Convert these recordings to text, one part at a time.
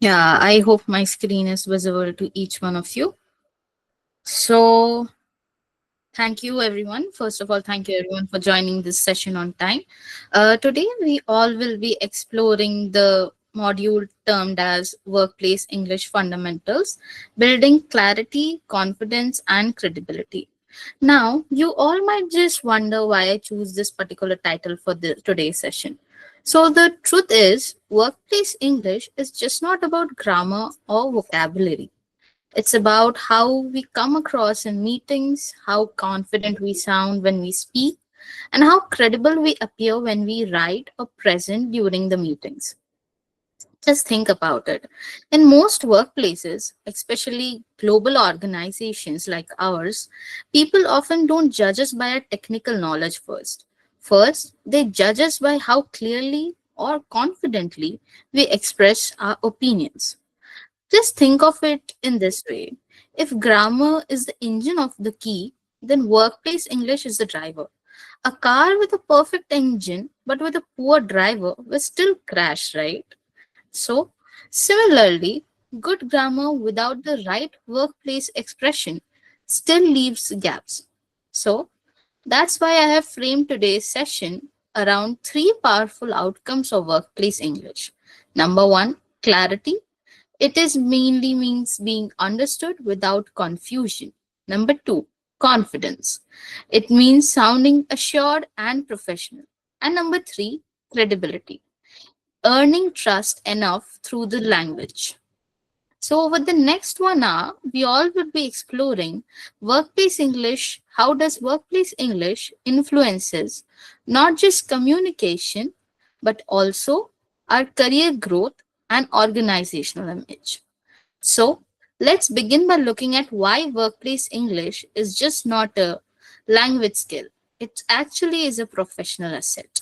Yeah, I hope my screen is visible to each one of you. So, thank you everyone. First of all, thank you everyone for joining this session on time. Today, we all will be exploring the module termed as Workplace English Fundamentals, building clarity, confidence, and credibility. Now, you all might just wonder why I choose this particular title for today's session. So, the truth is, workplace English is just not about grammar or vocabulary. It's about how we come across in meetings, how confident we sound when we speak, and how credible we appear when we write or present during the meetings. Just think about it. In most workplaces, especially global organizations like ours, people often don't judge us by our technical knowledge first. First, they judge us by how clearly or confidently we express our opinions. Just think of it in this way. If grammar is the engine of the key, then workplace English is the driver. A car with a perfect engine but with a poor driver will still crash, right? So, similarly, good grammar without the right workplace expression still leaves gaps. So, that's why I have framed today's session around three powerful outcomes of workplace English. Number one, clarity. It is mainly means being understood without confusion. Number two, confidence. It means sounding assured and professional. And number three, credibility. Earning trust enough through the language. So over the next 1 hour, we all will be exploring workplace English. How does workplace English influences not just communication, but also our career growth and organizational image. So let's begin by looking at why workplace English is just not a language skill. It actually is a professional asset.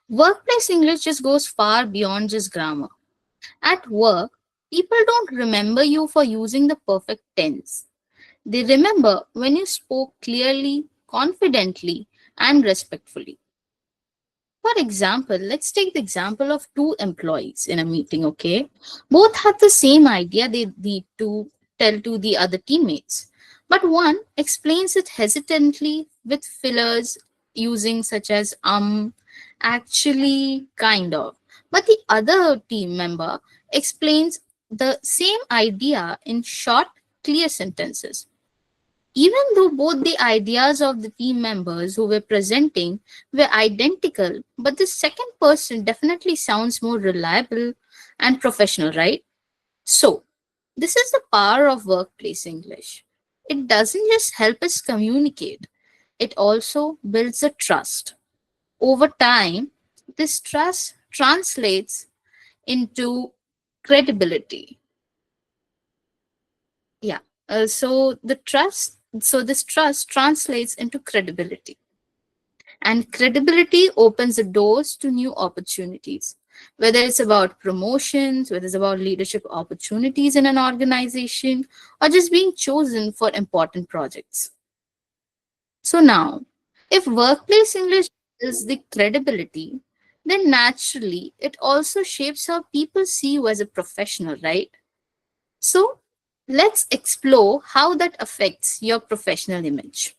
Workplace English just goes far beyond just grammar. At work, people don't remember you for using the perfect tense. They remember when you spoke clearly, confidently, and respectfully. For example, let's take the example of two employees in a meeting, okay? Both have the same idea they need to tell to the other teammates. But one explains it hesitantly with fillers using such as actually, kind of. But the other team member explains the same idea in short, clear sentences. Even though both the ideas of the team members who were presenting were identical, but the second person definitely sounds more reliable and professional, right? So, this is the power of workplace English. It doesn't just help us communicate, it also builds a trust. Over time, this trust translates into credibility. Yeah. So this trust translates into credibility. And credibility opens the doors to new opportunities, whether it's about promotions, whether it's about leadership opportunities in an organization, or just being chosen for important projects. So now, if workplace English is the credibility, then naturally it also shapes how people see you as a professional, right? So let's explore how that affects your professional image.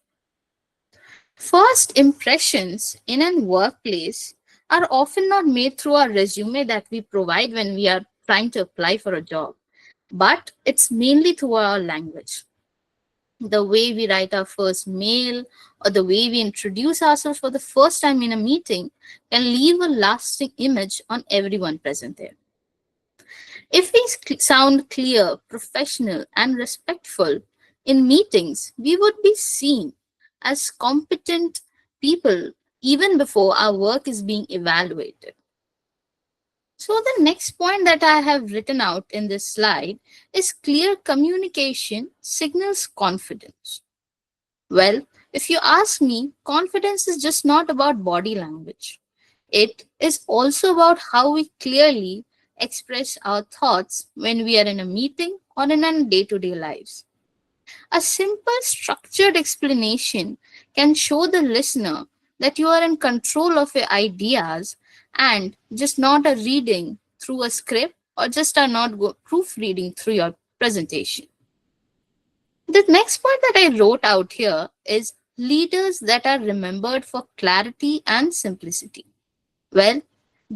First impressions in a workplace are often not made through our resume that we provide when we are trying to apply for a job, but it's mainly through our language. The way we write our first mail or the way we introduce ourselves for the first time in a meeting can leave a lasting image on everyone present there. If we sound clear, professional, and respectful in meetings, we would be seen as competent people even before our work is being evaluated. So, the next point that I have written out in this slide is clear communication signals confidence. Well, if you ask me, confidence is just not about body language. It is also about how we clearly express our thoughts when we are in a meeting or in our day to day lives. A simple, structured explanation can show the listener that you are in control of your ideas and just not a reading through a script or just are not proofreading through your presentation. The next point that I wrote out here is leaders that are remembered for clarity and simplicity. Well,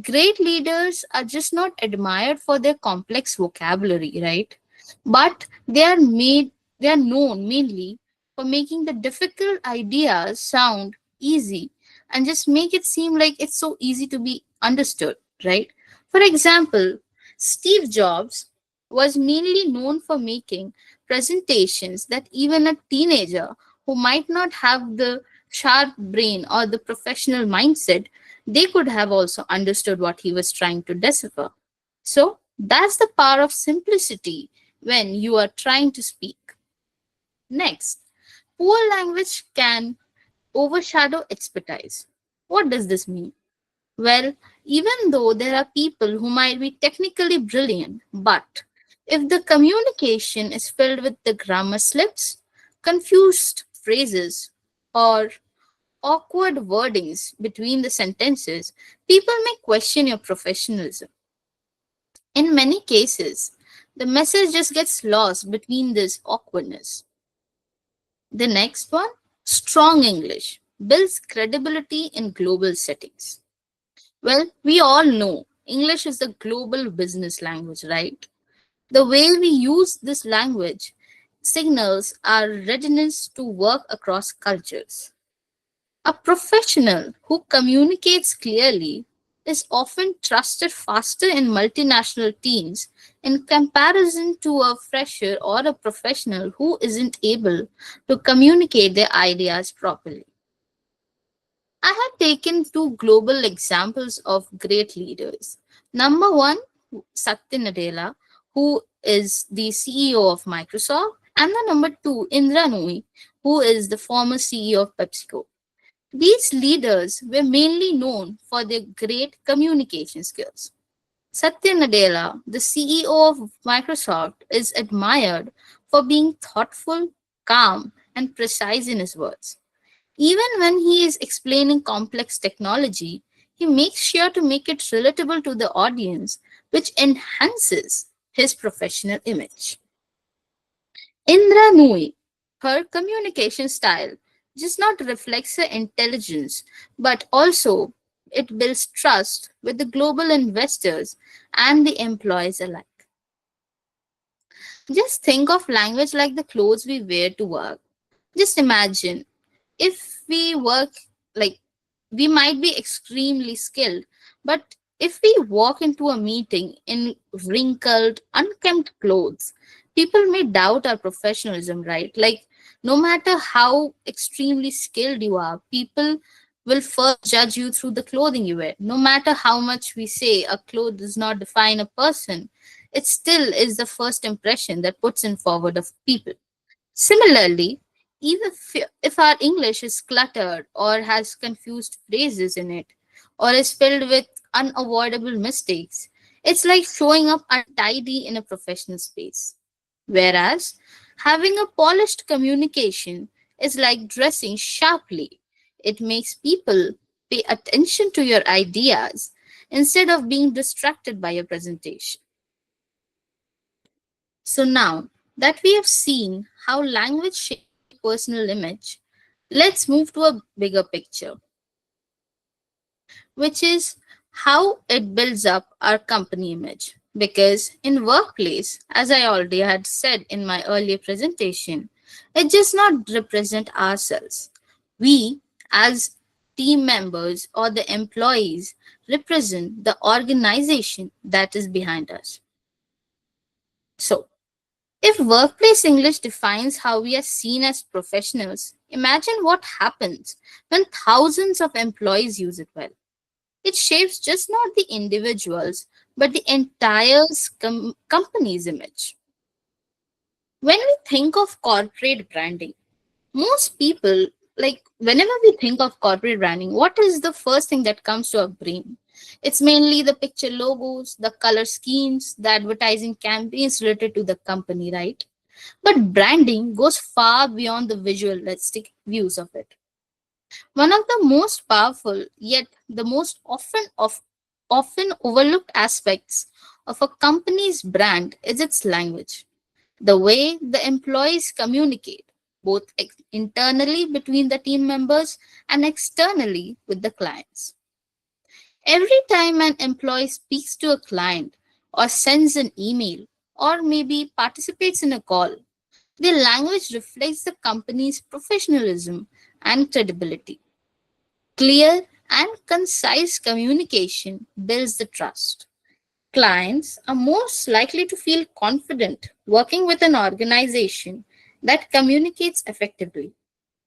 great leaders are just not admired for their complex vocabulary, right? But they are known mainly for making the difficult ideas sound easy and just make it seem like it's so easy to be understood, right? For example, Steve Jobs was mainly known for making presentations that even a teenager who might not have the sharp brain or the professional mindset, they could have also understood what he was trying to decipher. So that's the power of simplicity when you are trying to speak. Next, poor language can overshadow expertise. What does this mean? Well, even though there are people who might be technically brilliant, but if the communication is filled with the grammar slips, confused phrases, or awkward wordings between the sentences, people may question your professionalism. In many cases, the message just gets lost between this awkwardness. The next one, strong English builds credibility in global settings. Well, we all know English is the global business language, right? The way we use this language signals our readiness to work across cultures. A professional who communicates clearly is often trusted faster in multinational teams in comparison to a fresher or a professional who isn't able to communicate their ideas properly. I have taken two global examples of great leaders. Number one, Satya Nadella, who is the CEO of Microsoft, and the number two, Indra Nooyi, who is the former CEO of PepsiCo. These leaders were mainly known for their great communication skills. Satya Nadella, the CEO of Microsoft, is admired for being thoughtful, calm, and precise in his words. Even when he is explaining complex technology, he makes sure to make it relatable to the audience, which enhances his professional image. Indra Nooyi, her communication style just not reflects her intelligence, but also it builds trust with the global investors and the employees alike. Just think of language like the clothes we wear to work. Just imagine if we work like we might be extremely skilled, but if we walk into a meeting in wrinkled, unkempt clothes, people may doubt our professionalism, right? Like, no matter how extremely skilled you are, people will first judge you through the clothing you wear. No matter how much we say a cloth does not define a person, it still is the first impression that puts in forward of people. Similarly, even if our English is cluttered or has confused phrases in it or is filled with unavoidable mistakes, it's like showing up untidy in a professional space. Whereas having a polished communication is like dressing sharply. It makes people pay attention to your ideas instead of being distracted by your presentation. So now that we have seen how language shapes our personal image, let's move to a bigger picture, which is how it builds up our company image. Because in workplace, as I already had said in my earlier presentation, it does not represent ourselves. We, as team members or the employees, represent the organization that is behind us. So, if workplace English defines how we are seen as professionals, imagine what happens when thousands of employees use it well. It shapes just not the individuals, but the entire company's image. When we think of corporate branding, most people, like whenever we think of corporate branding, what is the first thing that comes to our brain? It's mainly the picture logos, the color schemes, the advertising campaigns related to the company, right? But branding goes far beyond the visualistic views of it. One of the most powerful, yet the most often overlooked aspects of a company's brand is its language, the way the employees communicate, both internally between the team members and externally with the clients. Every time an employee speaks to a client or sends an email or maybe participates in a call, the language reflects the company's professionalism and credibility. Clear and concise communication builds the trust. Clients are most likely to feel confident working with an organization that communicates effectively.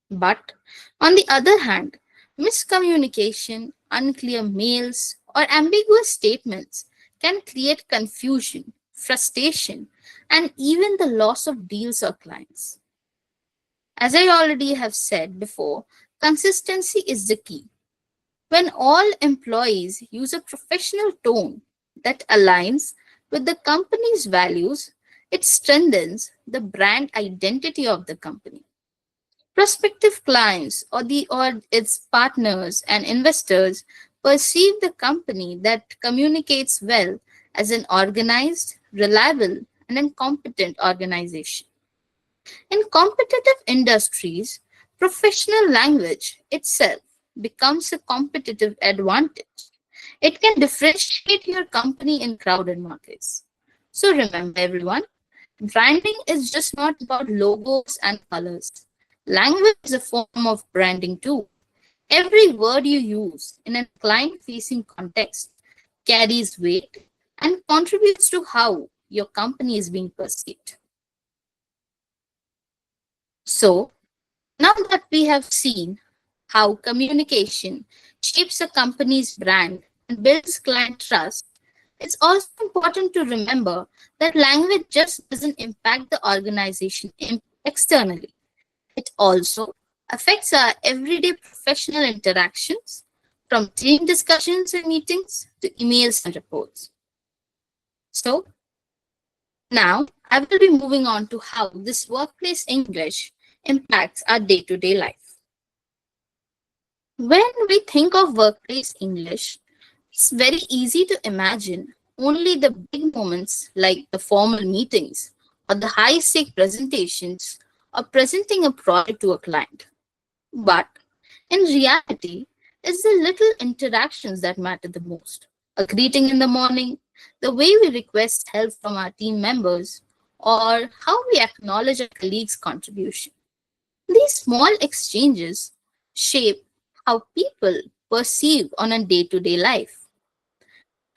But on the other hand, miscommunication, unclear mails, or ambiguous statements can create confusion, frustration, and even the loss of deals or clients. As I already have said before, consistency is the key. When all employees use a professional tone that aligns with the company's values, it strengthens the brand identity of the company. Prospective clients or its partners and investors perceive the company that communicates well as an organized, reliable, and a competent organization. In competitive industries, professional language itself becomes a competitive advantage. It can differentiate your company in crowded markets. So remember, everyone, branding is just not about logos and colors. Language is a form of branding too. Every word you use in a client facing context carries weight and contributes to how your company is being perceived. So, now that we have seen how communication shapes a company's brand and builds client trust, it's also important to remember that language just doesn't impact the organization externally. It also affects our everyday professional interactions, from team discussions and meetings to emails and reports. So, now I will be moving on to how this workplace English impacts our day to day life. When we think of workplace English, it's very easy to imagine only the big moments like the formal meetings or the high stake presentations or presenting a project to a client. But in reality, it's the little interactions that matter the most. A greeting in the morning, the way we request help from our team members, or how we acknowledge a colleague's contribution. These small exchanges shape how people perceive on a day to day life.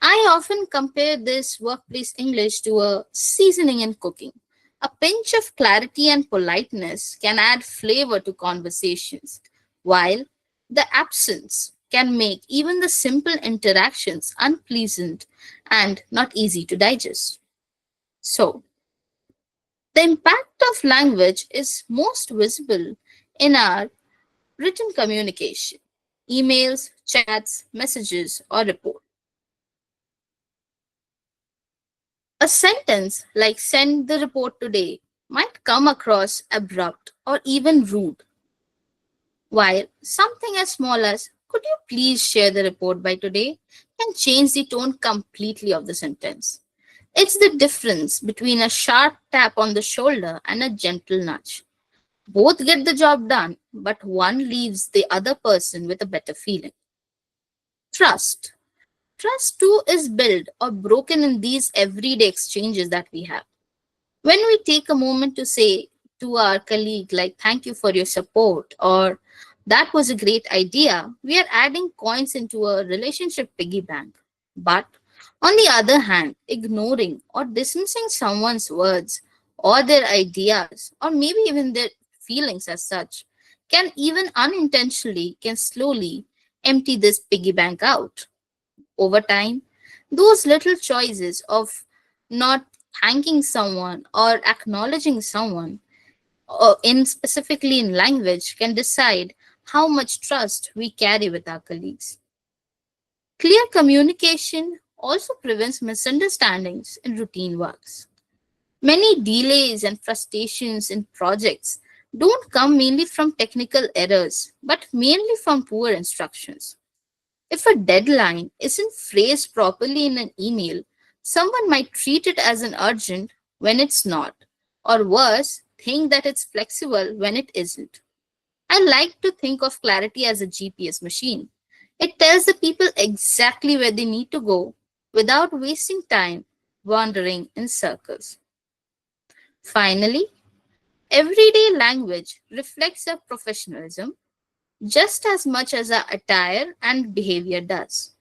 I often compare this workplace English to a seasoning in cooking. A pinch of clarity and politeness can add flavor to conversations, while the absence can make even the simple interactions unpleasant and not easy to digest. So, the impact of language is most visible in our written communication, emails, chats, messages, or reports. A sentence like send the report today might come across abrupt or even rude, while something as small as could you please share the report by today can change the tone completely of the sentence. It's the difference between a sharp tap on the shoulder and a gentle nudge. Both get the job done, but one leaves the other person with a better feeling. Trust. Trust too is built or broken in these everyday exchanges that we have. When we take a moment to say to our colleague, like, thank you for your support, or that was a great idea, we are adding coins into a relationship piggy bank. But on the other hand, ignoring or dismissing someone's words or their ideas, or maybe even their feelings as such, can even unintentionally, can slowly empty this piggy bank out. Over time, those little choices of not thanking someone or acknowledging someone, or in specifically in language, can decide how much trust we carry with our colleagues. Clear communication also prevents misunderstandings in routine works. Many delays and frustrations in projects don't come mainly from technical errors, but mainly from poor instructions. If a deadline isn't phrased properly in an email, Someone might treat it as an urgent when it's not, or worse, think that it's flexible when it isn't. I like to think of clarity as a GPS machine. It tells the people exactly where they need to go without wasting time wandering in circles. Finally, everyday language reflects our professionalism just as much as our attire and behavior does.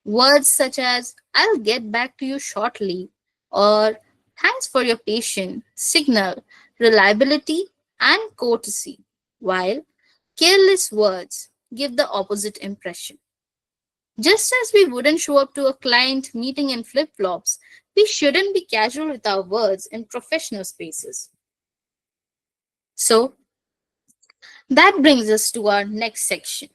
Words such as "I'll get back to you shortly" or "thanks for your patience" signal reliability and courtesy, while careless words give the opposite impression. Just as we wouldn't show up to a client meeting in flip flops, we shouldn't be casual with our words in professional spaces. So, that brings us to our next section: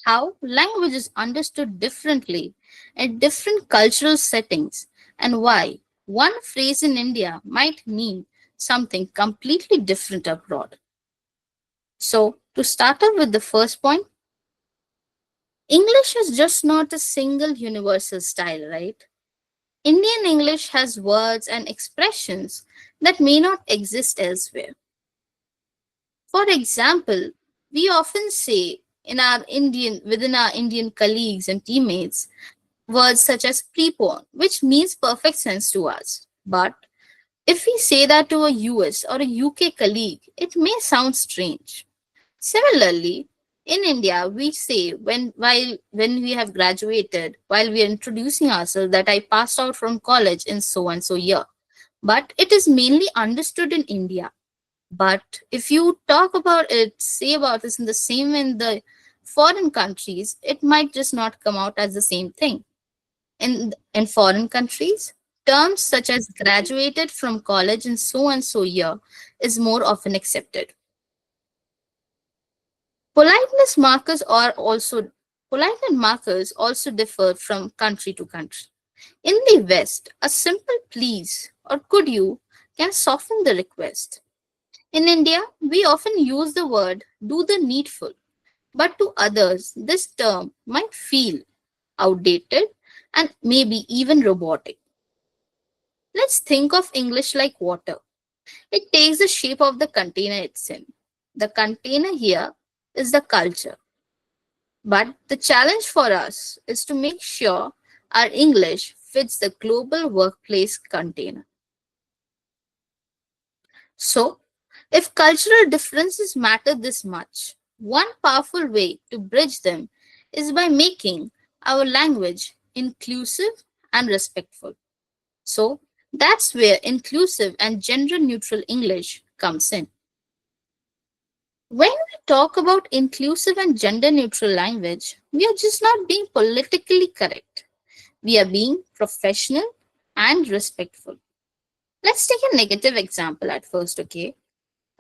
how language is understood differently in different cultural settings, and why one phrase in India might mean something completely different abroad. So, to start off with the first point, English is just not a single universal style, right? Indian English has words and expressions that may not exist elsewhere. For example, we often say within our Indian colleagues and teammates words such as prepon, which means perfect sense to us. But if we say that to a US or a UK colleague, it may sound strange. Similarly, in India, we say when we have graduated, while we are introducing ourselves, that I passed out from college in so and so year. But it is mainly understood in India. But if you talk about it, say about this in the same in the foreign countries, it might just not come out as the same thing. In foreign countries, terms such as graduated from college in so and so year is more often accepted. Politeness markers are also Politeness markers also differ from country to country. In the West, a simple please or could you can soften the request. In India, we often use the word do the needful, but to others, this term might feel outdated and maybe even robotic. Let's think of English like water. It takes the shape of the container it's in. The container here is the culture. But the challenge for us is to make sure our English fits the global workplace container. So, if cultural differences matter this much, one powerful way to bridge them is by making our language inclusive and respectful. So, that's where inclusive and gender neutral English comes in. When we talk about inclusive and gender neutral language, we are just not being politically correct. We are being professional and respectful. Let's take a negative example at first, okay?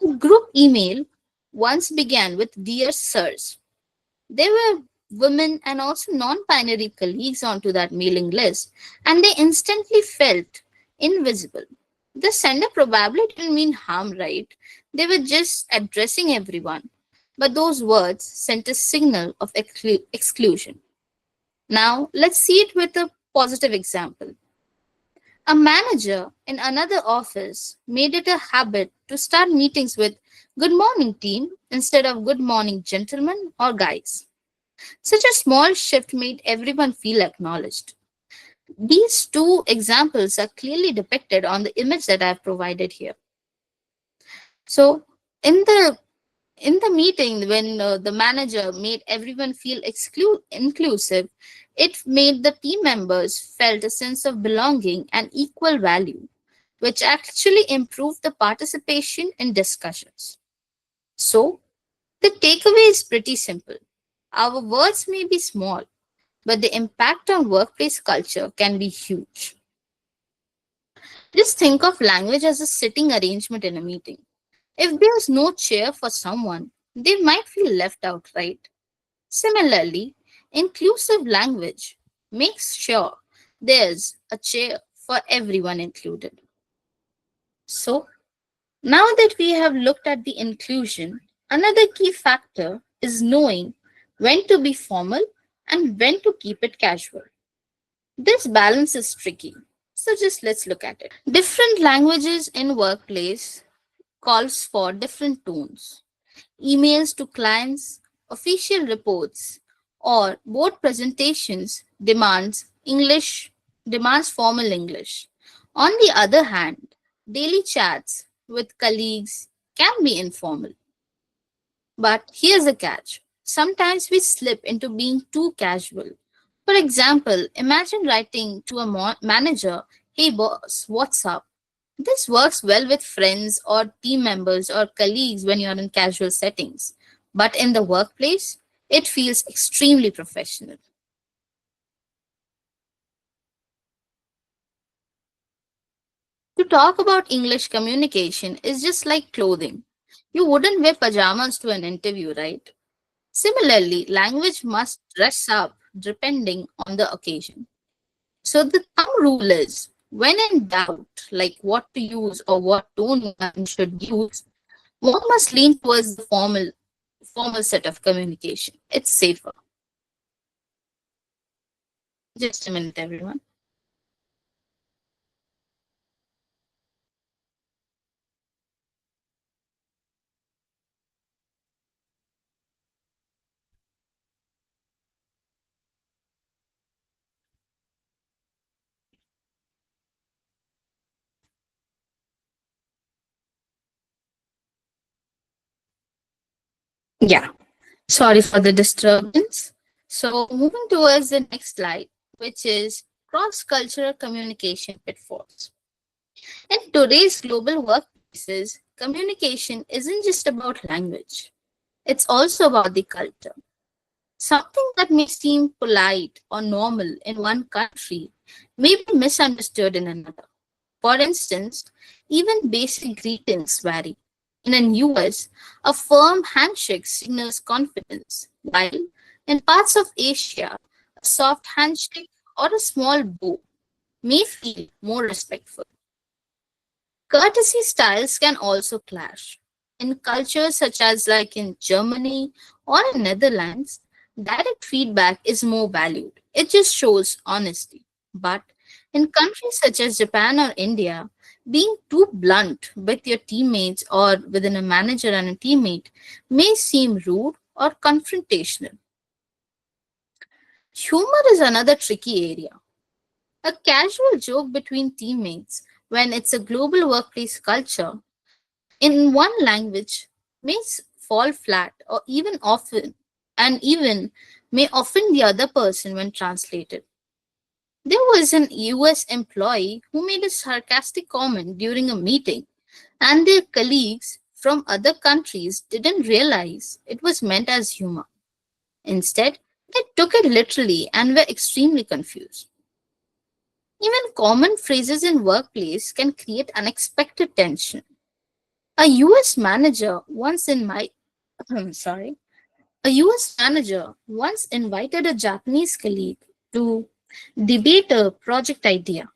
A group email once began with "Dear Sirs." There were women and also non binary colleagues onto that mailing list, and they instantly felt invisible. The sender probably didn't mean harm, right? They were just addressing everyone. But those words sent a signal of exclusion. Now, let's see it with a positive example. A manager in another office made it a habit to start meetings with "Good morning, team" instead of "Good morning, gentlemen" or "guys." Such a small shift made everyone feel acknowledged. These two examples are clearly depicted on the image that I've provided here. So, in the meeting, when the manager made everyone feel inclusive, it made the team members felt a sense of belonging and equal value, which actually improved the participation in discussions. So, the takeaway is pretty simple. Our words may be small, but the impact on workplace culture can be huge. Just think of language as a sitting arrangement in a meeting. If there's no chair for someone, they might feel left out, right? Similarly, inclusive language makes sure there's a chair for everyone included. So, now that we have looked at the inclusion, another key factor is knowing when to be formal and when to keep it casual. This balance is tricky. So just let's look at it. Different languages in workplace calls for different tones. Emails to clients, official reports, or board presentations demands formal English. On the other hand, daily chats with colleagues can be informal. But here's the catch. Sometimes we slip into being too casual. For example, imagine writing to a manager, "Hey boss, what's up?" This works well with friends or team members or colleagues when you're in casual settings. But in the workplace, it feels extremely professional. To talk about English communication is just like clothing. You wouldn't wear pajamas to an interview, right? Similarly, language must dress up depending on the occasion. So the thumb rule is when in doubt, like what to use or what tone one should use, one must lean towards the formal set of communication. It's safer. Just a minute, everyone. Yeah. Sorry for the disturbance. So moving towards the next slide, which is cross-cultural communication pitfalls. In today's global workplaces, communication isn't just about language. It's also about the culture. Something that may seem polite or normal in one country may be misunderstood in another. For instance, even basic greetings vary. In the US, a firm handshake signals confidence, while in parts of Asia, a soft handshake or a small bow may feel more respectful. Courtesy styles can also clash. In cultures such as like in Germany or in Netherlands, direct feedback is more valued. It just shows honesty. But in countries such as Japan or India, being too blunt with your teammates or within a manager and a teammate may seem rude or confrontational. Humor is another tricky area. A casual joke between teammates when it's a global workplace culture in one language may fall flat or even often and even may offend the other person when translated. There was an US employee who made a sarcastic comment during a meeting, and their colleagues from other countries didn't realize it was meant as humor. Instead, they took it literally and were extremely confused. Even common phrases in workplace can create unexpected tension. A US manager once in my sorry, a US manager once invited a Japanese colleague to debate a project idea.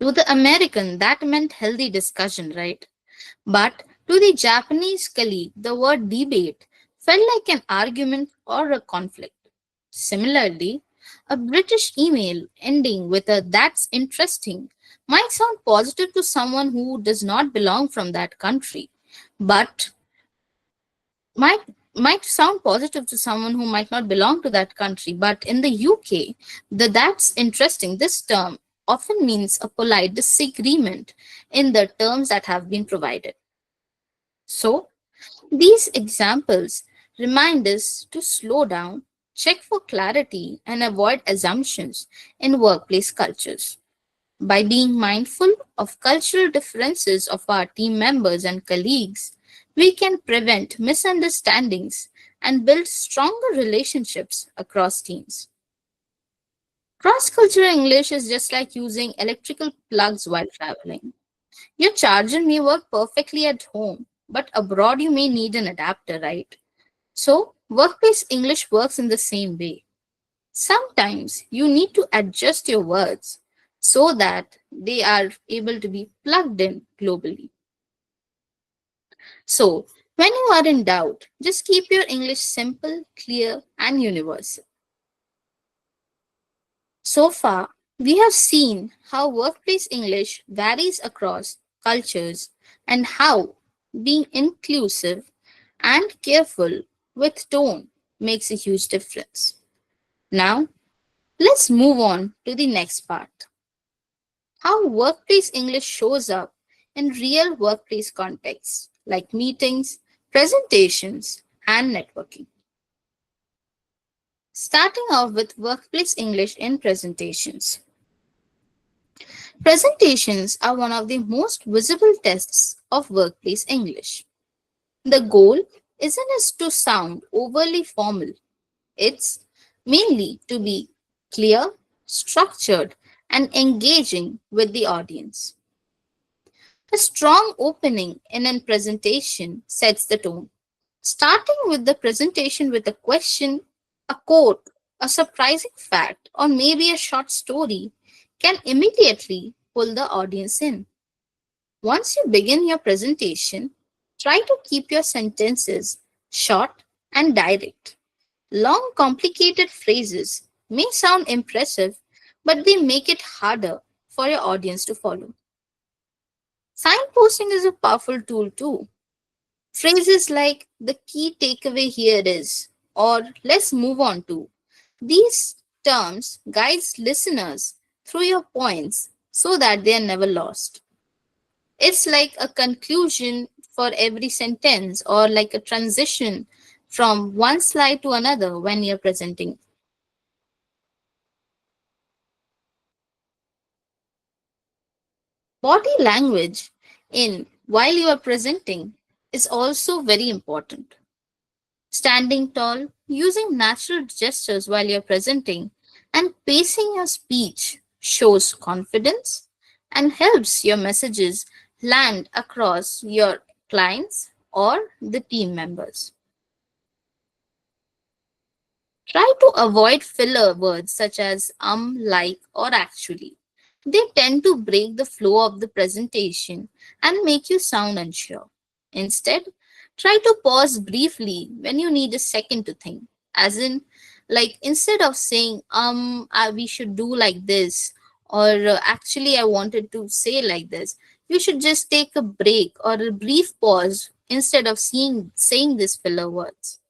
To the American, that meant healthy discussion, right? But to the Japanese colleague, the word debate felt like an argument or a conflict. Similarly, a British email ending with a "that's interesting" might sound positive to someone who does not belong from that country, but might might sound positive to someone who might not belong to that country. But in the UK, the "that's interesting" this term often means a polite disagreement in the terms that have been provided. So, these examples remind us to slow down, check for clarity, and avoid assumptions in workplace cultures. By being mindful of cultural differences of our team members and colleagues, we can prevent misunderstandings and build stronger relationships across teams. Cross cultural English is just like using electrical plugs while traveling. Your charger may work perfectly at home, but abroad you may need an adapter, right? So, workplace English works in the same way. Sometimes you need to adjust your words so that they are able to be plugged in globally. So, when you are in doubt, just keep your English simple, clear, and universal. So far, We have seen how workplace English varies across cultures and how being inclusive and careful with tone makes a huge difference. Now, let's move on to the next part, how workplace English shows up in real workplace contexts like meetings, presentations, and networking. Starting off with workplace English in presentations. Presentations are one of the most visible tests of workplace English. The goal isn't as to sound overly formal, it's mainly to be clear, structured, and engaging with the audience. A strong opening in a presentation sets the tone. Starting with the presentation with a question, a quote, a surprising fact, or maybe a short story can immediately pull the audience in. Once you begin your presentation, try to keep your sentences short and direct. Long, complicated phrases may sound impressive, but they make it harder for your audience to follow. Signposting is a powerful tool too. Phrases like the key takeaway here is, or let's move on to, these terms guides listeners through your points so that they are never lost. It's like a conclusion for every sentence or like a transition from one slide to another when you're presenting. Body language in while you are presenting is also very important. Standing tall, using natural gestures while you're presenting, and pacing your speech shows confidence and helps your messages land across your clients or the team members. Try to avoid filler words such as like, or actually. They tend to break the flow of the presentation and make you sound unsure. Instead, try to pause briefly when you need a second to think. As in, like instead of saying, we should do like this, or actually, I wanted to say like this, you should just take a break or a brief pause instead of saying these filler words.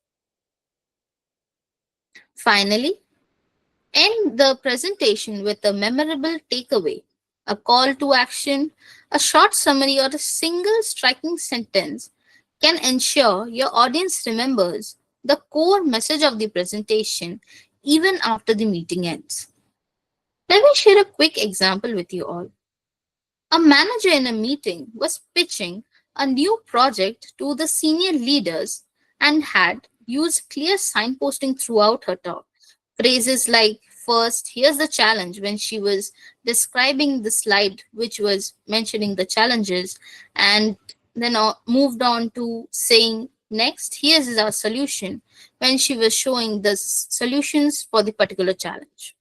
Finally, end the presentation with a memorable takeaway, a call to action, a short summary, or a single striking sentence can ensure your audience remembers the core message of the presentation even after the meeting ends. Let me share a quick example with you all. A manager in a meeting was pitching a new project to the senior leaders and had used clear signposting throughout her talk. Phrases like, first, here's the challenge, when she was describing the slide which was mentioning the challenges, and then moved on to saying, next, here's our solution, when she was showing the solutions for the particular challenge.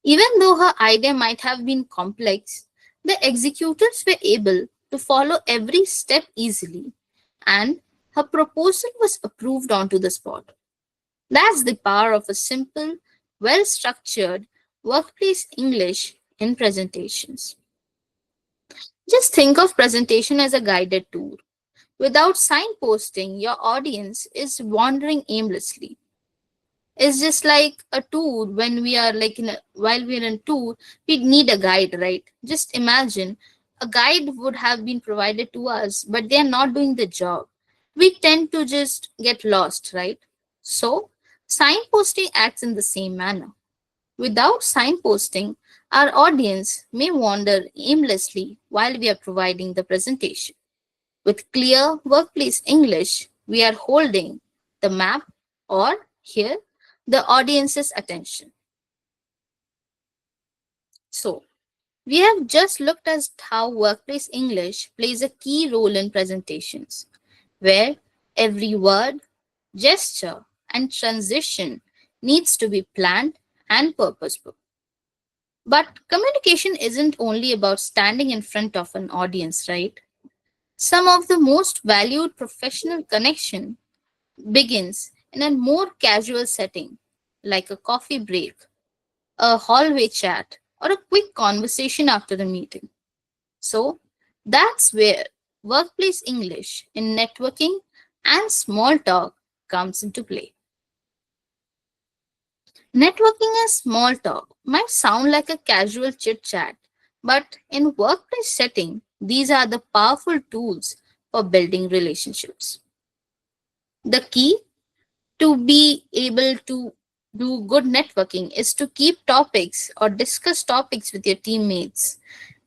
Even though her idea might have been complex, the executors were able to follow every step easily, and her proposal was approved onto the spot. That's the power of a simple, well structured workplace English in presentations. Just think of presentation as a guided tour. Without signposting, your audience is wandering aimlessly. It's just like a tour when we are like while we're in tour, we need a guide, right? Just imagine a guide would have been provided to us, but they are not doing the job. We tend to just get lost, right? So signposting acts in the same manner. Without signposting, our audience may wander aimlessly while we are providing the presentation. With clear workplace English, we are holding the map or here the audience's attention. So, we have just looked at how workplace English plays a key role in presentations, where every word, gesture, and transition needs to be planned and purposeful. But communication isn't only about standing in front of an audience, right? Some of the most valued professional connection begins in a more casual setting, like a coffee break, a hallway chat, or a quick conversation after the meeting. So that's where workplace English in networking and small talk comes into play. Networking and small talk might sound like a casual chit chat, but in workplace setting, these are the powerful tools for building relationships. The key to be able to do good networking is to keep topics or discuss topics with your teammates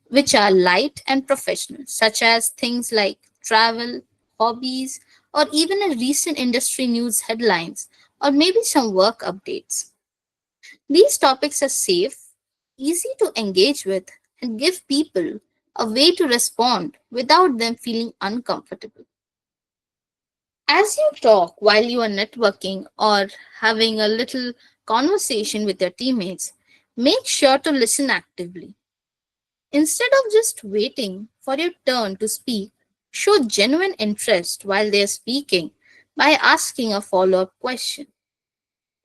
which are light and professional, such as things like travel, hobbies, or even a recent industry news headlines, or maybe some work updates. These topics are safe, easy to engage with, and give people a way to respond without them feeling uncomfortable. As you talk while you are networking or having a little conversation with your teammates, make sure to listen actively. Instead of just waiting for your turn to speak, show genuine interest while they are speaking by asking a follow up question.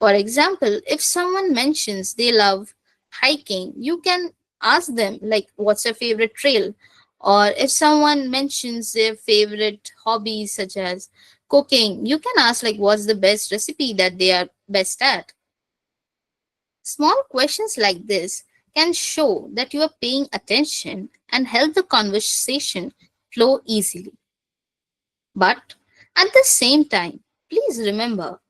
For example, if someone mentions they love hiking, you can ask them, like, what's your favorite trail? Or if someone mentions their favorite hobbies, such as cooking, you can ask, like, what's the best recipe that they are best at? Small questions like this can show that you are paying attention and help the conversation flow easily. But at the same time, please remember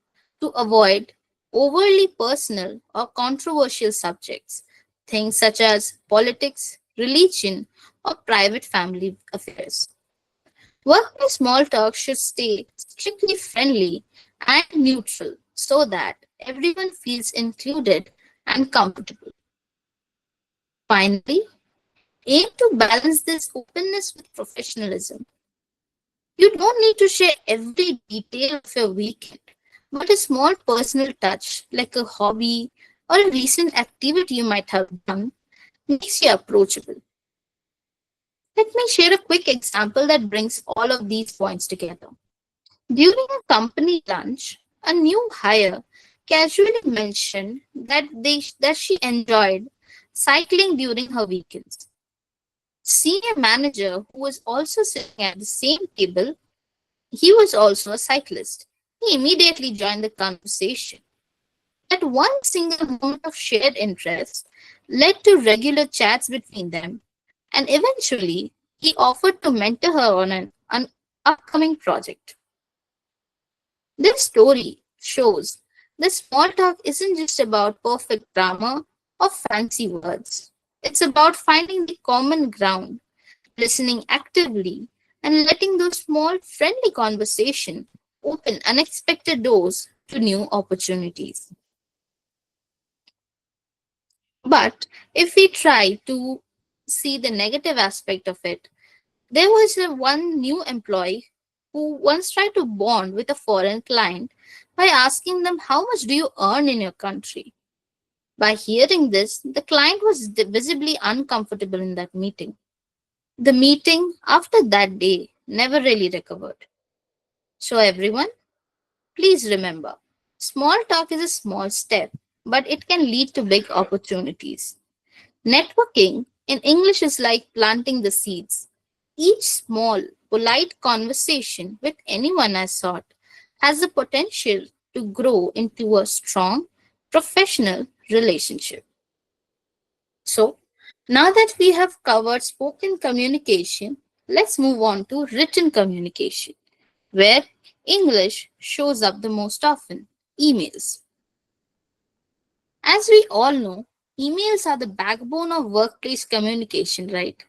to avoid overly personal or controversial subjects, things such as politics, religion, or private family affairs. Workplace small talk should stay strictly friendly and neutral so that everyone feels included and comfortable. Finally, aim to balance this openness with professionalism. You don't need to share every detail of your weekend, but a small personal touch, like a hobby or a recent activity you might have done, makes you approachable. Let me share a quick example that brings all of these points together. During a company lunch, a new hire casually mentioned that she enjoyed cycling during her weekends. Senior manager, who was also sitting at the same table, he was also a cyclist. He immediately joined the conversation. That one single moment of shared interest led to regular chats between them, and eventually he offered to mentor her on an upcoming project. This story shows that small talk isn't just about perfect grammar or fancy words. It's about finding the common ground, listening actively, and letting those small, friendly conversations open unexpected doors to new opportunities. But if we try to see the negative aspect of it, there was one new employee who once tried to bond with a foreign client by asking them, how much do you earn in your country? By hearing this, the client was visibly uncomfortable in that meeting. The meeting after that day never really recovered. So, everyone, please remember, small talk is a small step, but it can lead to big opportunities. Networking in English is like planting the seeds. Each small, polite conversation with anyone I sought has the potential to grow into a strong, professional relationship. So, now that we have covered spoken communication, let's move on to written communication, where English shows up the most often: emails. As we all know, emails are the backbone of workplace communication, right?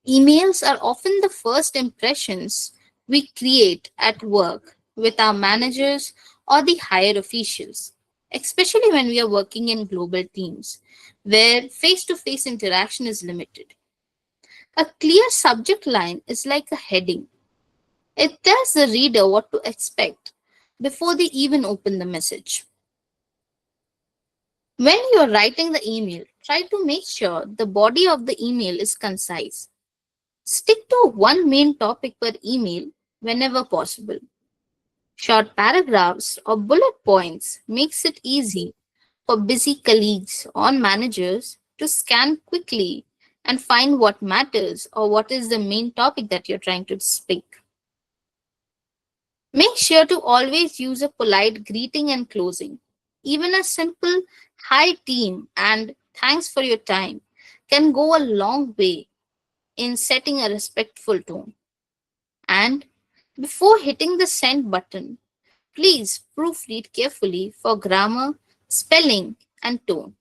Emails are often the first impressions we create at work with our managers or the higher officials, especially when we are working in global teams where face to face interaction is limited. A clear subject line is like a heading, it tells the reader what to expect before they even open the message. When you're writing the email, try to make sure the body of the email is concise. Stick to one main topic per email whenever possible. Short paragraphs or bullet points makes it easy for busy colleagues or managers to scan quickly and find what matters or what is the main topic that you're trying to speak. Make sure to always use a polite greeting and closing. Even a simple hi team and thanks for your time can go a long way in setting a respectful tone. And before hitting the send button, please proofread carefully for grammar, spelling, and tone.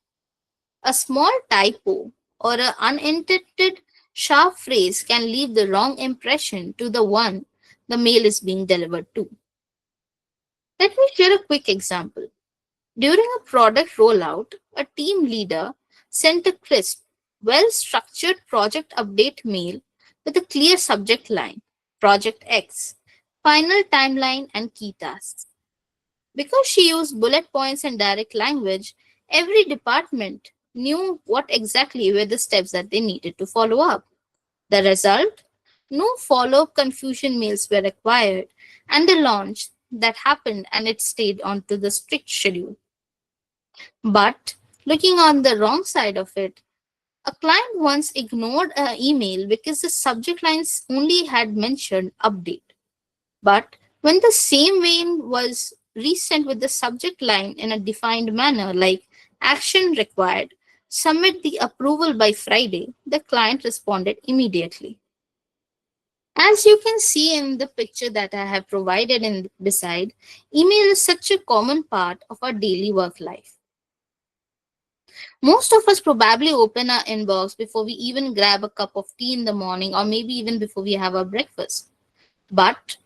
A small typo or an unintended sharp phrase can leave the wrong impression to the one the mail is being delivered to. Let me share a quick example. During a product rollout, a team leader sent a crisp, well structured project update mail with a clear subject line Project X, final timeline, and key tasks. Because she used bullet points and direct language, every department knew what exactly were the steps that they needed to follow up. The result? No follow up confusion mails were required, and the launch that happened and it stayed onto the strict schedule. But looking on the wrong side of it, a client once ignored an email because the subject lines only had mentioned update. But when the same mail was resent with the subject line in a defined manner, like action required, submit the approval by Friday, the client responded immediately. As you can see in the picture that I have provided in beside, email is such a common part of our daily work life. Most of us probably open our inbox before we even grab a cup of tea in the morning or maybe even before we have our breakfast. But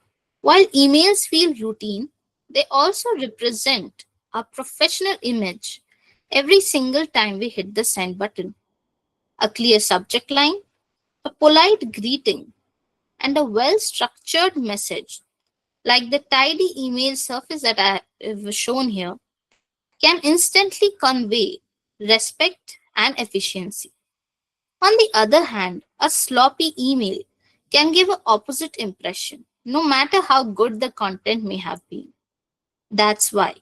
while emails feel routine, they also represent a professional image every single time we hit the send button. A clear subject line, a polite greeting, and a well structured message, like the tidy email surface that I have shown here, can instantly convey respect and efficiency. On the other hand, a sloppy email can give an opposite impression, no matter how good the content may have been. That's why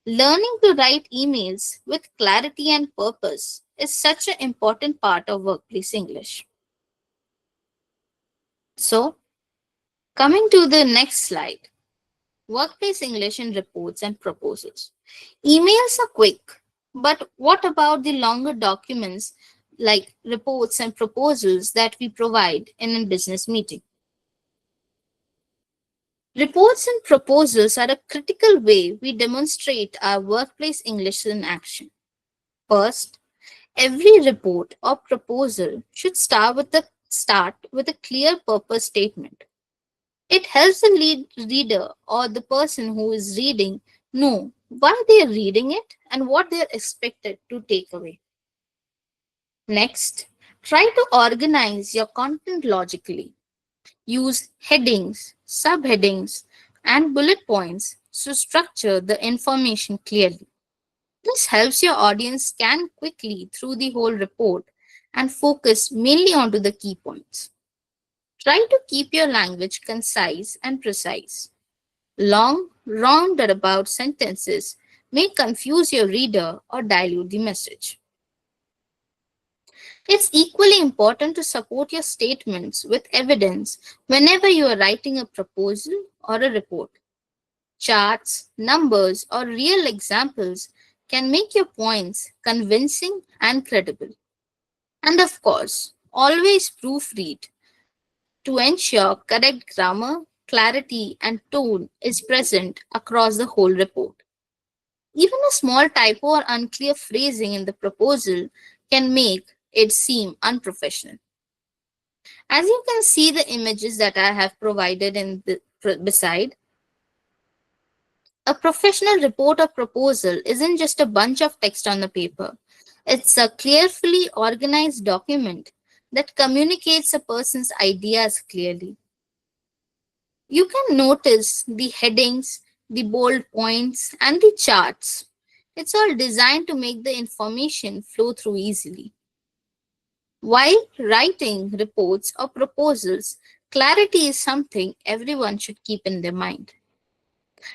learning to write emails with clarity and purpose is such an important part of workplace English. So, coming to the next slide, workplace English in reports and proposals. Emails are quick, but what about the longer documents like reports and proposals that we provide in a business meeting? Reports and proposals are a critical way we demonstrate our workplace English in action. First, every report or proposal should start with a clear purpose statement. It helps the reader or the person who is reading know why they are reading it and what they are expected to take away. Next, try to organize your content logically. Use headings, subheadings, and bullet points to structure the information clearly. This helps your audience scan quickly through the whole report and focus mainly onto the key points. Try to keep your language concise and precise. Long, roundabout sentences may confuse your reader or dilute the message. It's equally important to support your statements with evidence whenever you are writing a proposal or a report. Charts, numbers, or real examples can make your points convincing and credible. And of course, always proofread to ensure correct grammar, clarity, and tone is present across the whole report. Even a small typo or unclear phrasing in the proposal can make it seem unprofessional. As you can see the images that I have provided in the beside, a professional report or proposal isn't just a bunch of text on the paper. It's a carefully organized document that communicates a person's ideas clearly. You can notice the headings, the bold points, and the charts. It's all designed to make the information flow through easily. While writing reports or proposals, clarity is something everyone should keep in their mind.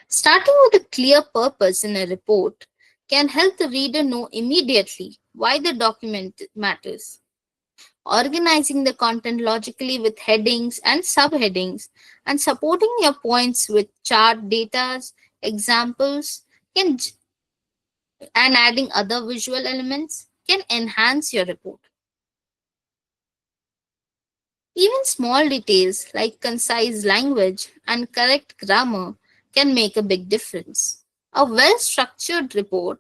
Starting with a clear purpose in a report can help the reader know immediately why the document matters. Organizing the content logically with headings and subheadings and supporting your points with chart data, examples, can, and adding other visual elements can enhance your report. Even small details like concise language and correct grammar can make a big difference. A well structured report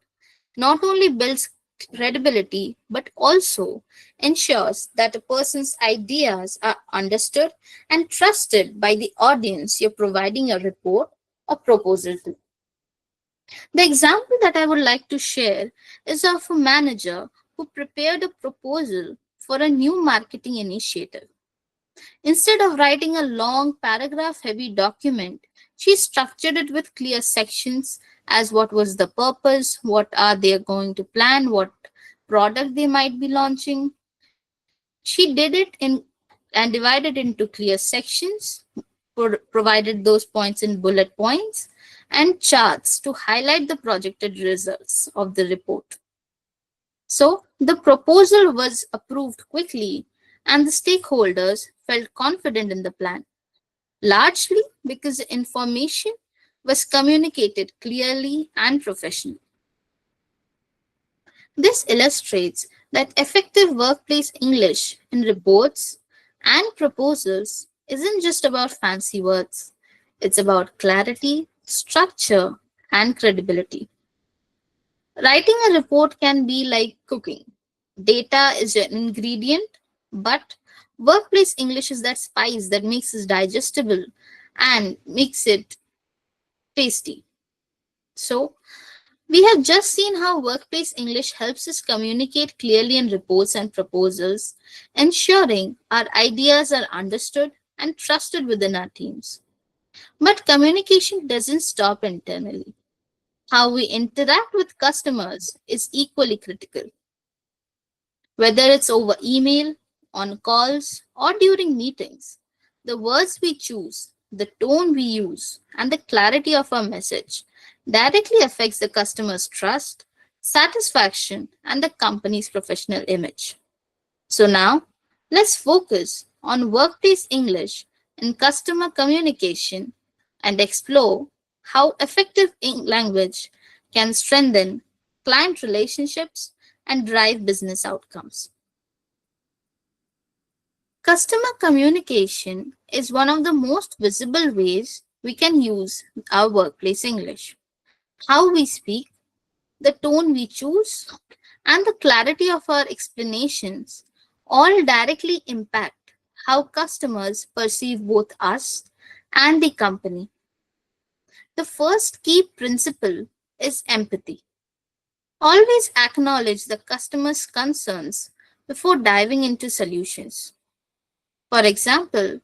not only builds credibility but also ensures that a person's ideas are understood and trusted by the audience you're providing a report or proposal to. The example that I would like to share is of a manager who prepared a proposal for a new marketing initiative. Instead of writing a long paragraph heavy document, she structured it with clear sections as what was the purpose, what are they going to plan, what product they might be launching. She did it in and divided into clear sections, provided those points in bullet points and charts to highlight the projected results of the report. So the proposal was approved quickly and the stakeholders felt confident in the plan, largely because the information was communicated clearly and professionally. This illustrates that effective workplace English in reports and proposals isn't just about fancy words, it's about clarity, structure, and credibility. Writing a report can be like cooking. Data is an ingredient, but workplace English is that spice that makes it digestible and makes it tasty. So, we have just seen how workplace English helps us communicate clearly in reports and proposals, ensuring our ideas are understood and trusted within our teams. But communication doesn't stop internally. How we interact with customers is equally critical. Whether it's over email, on calls, or during meetings, the words we choose, the tone we use, and the clarity of our message directly affects the customer's trust, satisfaction, and the company's professional image. So now, let's focus on workplace English and customer communication and explore how effective language can strengthen client relationships and drive business outcomes. Customer communication is one of the most visible ways we can use our workplace English. How we speak, the tone we choose, and the clarity of our explanations all directly impact how customers perceive both us and the company. The first key principle is empathy. Always acknowledge the customer's concerns before diving into solutions. For example,